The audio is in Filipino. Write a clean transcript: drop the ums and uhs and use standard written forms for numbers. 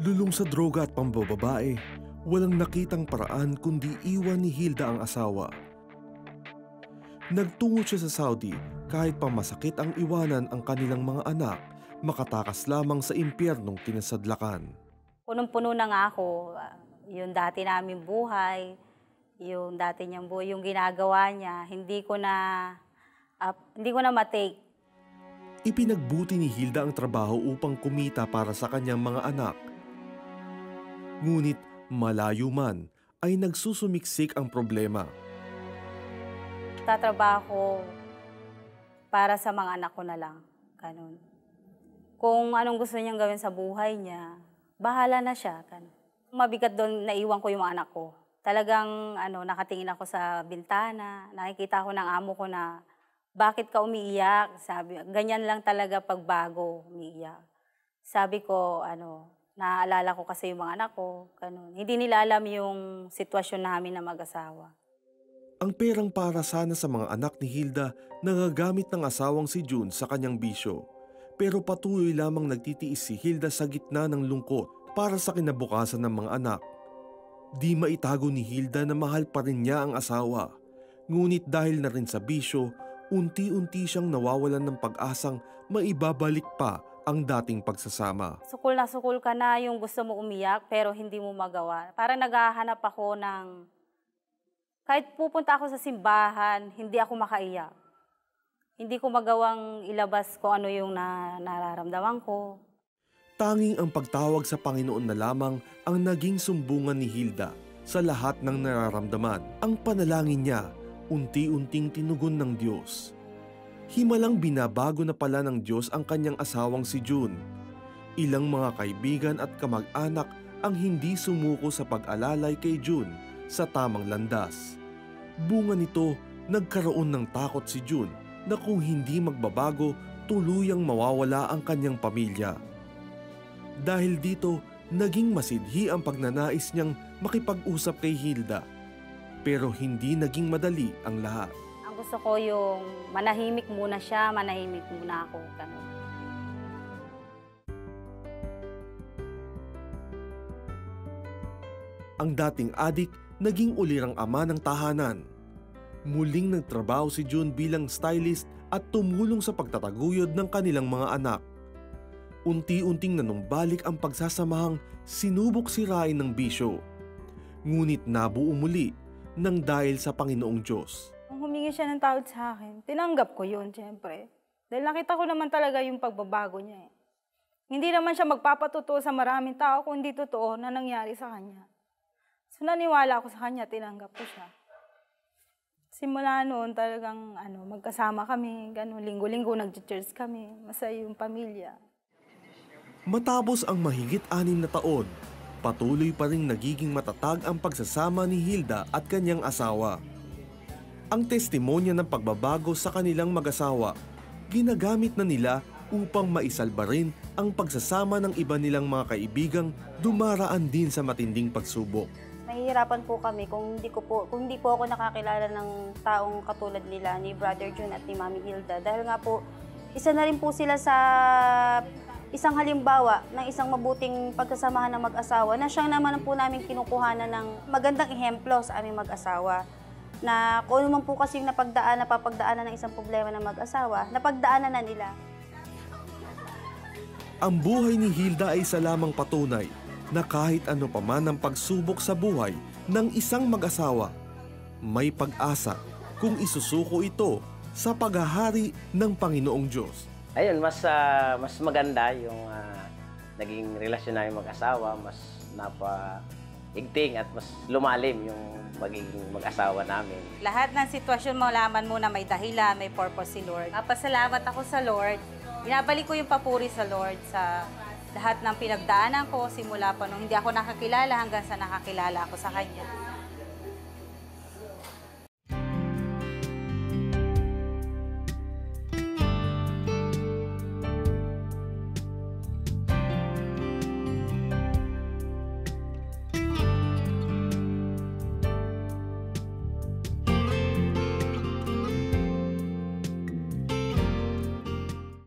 Lulong sa droga at pambababae, walang nakitang paraan kundi iwan ni Hilda ang asawa. Nagtungo siya sa Saudi kahit pa masakit ang iwanan ang kanilang mga anak, makatakas lamang sa impyernong kinasadlakan. Punong-puno na nga ako, yung dati naming buhay, yung dati niyang buhay, yung ginagawa niya, hindi ko na matake. Ipinagbuti ni Hilda ang trabaho upang kumita para sa kanyang mga anak. Ngunit malayo man ay nagsusumiksik ang problema. Tatrabaho para sa mga anak ko na lang, ganun. Kung anong gusto niyang gawin sa buhay niya, bahala na siya. Ganun. Mabigat doon, naiwan ko yung mga anak ko. Talagang nakatingin ako sa bintana, nakikita ko ng amo ko na, bakit ka umiiyak? Sabi, ganyan lang talaga pagbago, umiiyak. Sabi ko, naaalala ko kasi yung mga anak ko, ganun. Hindi nila alam yung sitwasyon namin na mag-asawa. Ang perang para sana sa mga anak ni Hilda nagagamit ng asawang si June sa kanyang bisyo. Pero patuloy lamang nagtitiis si Hilda sa gitna ng lungkot para sa kinabukasan ng mga anak. Di maitago ni Hilda na mahal pa rin niya ang asawa. Ngunit dahil na rin sa bisyo, unti-unti siyang nawawalan ng pag-asang maibabalik pa ang dating pagsasama. Sukul na sukul ka na yung gusto mo umiyak pero hindi mo magawa. Parang naghahanap ako ng, kahit pupunta ako sa simbahan, hindi ako makaiyak. Hindi ko magawang ilabas kung ano yung nararamdaman ko. Tanging ang pagtawag sa Panginoon na lamang ang naging sumbungan ni Hilda sa lahat ng nararamdaman. Ang panalangin niya, unti-unting tinugon ng Diyos. Himalang binabago na pala ng Diyos ang kanyang asawang si June. Ilang mga kaibigan at kamag-anak ang hindi sumuko sa pag-alalay kay June sa tamang landas. Bunga nito, nagkaroon ng takot si June na kung hindi magbabago, tuluyang mawawala ang kanyang pamilya. Dahil dito, naging masidhi ang pagnanais niyang makipag-usap kay Hilda. Pero hindi naging madali ang lahat. Ang gusto ko yung manahimik muna siya, manahimik muna ako. Ganun. Ang dating adik naging ulirang ama ng tahanan. Muling nagtrabaho si June bilang stylist at tumulong sa pagtataguyod ng kanilang mga anak. Unti-unting nanumbalik ang pagsasamahang sinubok sirain ng bisyo. Ngunit nabuo muli nang dahil sa Panginoong Diyos. Nung humingi siya ng tawad sa akin, tinanggap ko yun, siyempre. Dahil nakita ko naman talaga yung pagbabago niya. Hindi naman siya magpapatotoo sa maraming tao kung hindi totoo na nangyari sa kanya. So naniwala ako sa kanya, tinanggap ko siya. Simula noon talagang magkasama kami, ganun, linggo-linggo nag-church kami, masaya yung pamilya. Matapos ang mahigit 6 na taon, patuloy pa ring nagiging matatag ang pagsasama ni Hilda at kanyang asawa. Ang testimonya ng pagbabago sa kanilang mag-asawa, ginagamit na nila upang maisalba rin ang pagsasama ng iba nilang mga kaibigang dumaraan din sa matinding pagsubok. Nahihirapan po kami kung hindi po ako nakakilala ng taong katulad nila ni Brother June at ni Mami Hilda. Dahil nga po, isa na rin po sila sa isang halimbawa ng isang mabuting pagsasamahan ng mag-asawa na siyang naman po namin kinukuhanan ng magandang ehemplo sa aming mag-asawa. Na kung ano man po kasi yung napagdaanan ng isang problema ng mag-asawa, napagdaanan na nila. Ang buhay ni Hilda ay isa lamang patunay na kahit ano pa man ang pagsubok sa buhay ng isang mag-asawa, may pag-asa kung isusuko ito sa paghahari ng Panginoong Diyos. Ayun, mas maganda yung naging relasyon namin mag-asawa, mas napaigting at mas lumalim yung magiging mag-asawa namin. Lahat ng sitwasyon mo, malaman mo na may dahilan, may purpose si Lord. Napasalamat ako sa Lord. Binabalik ko yung papuri sa Lord sa lahat ng pinagdaanan ko, simula pa nung hindi ako nakakilala hanggang sa nakakilala ako sa Kanya.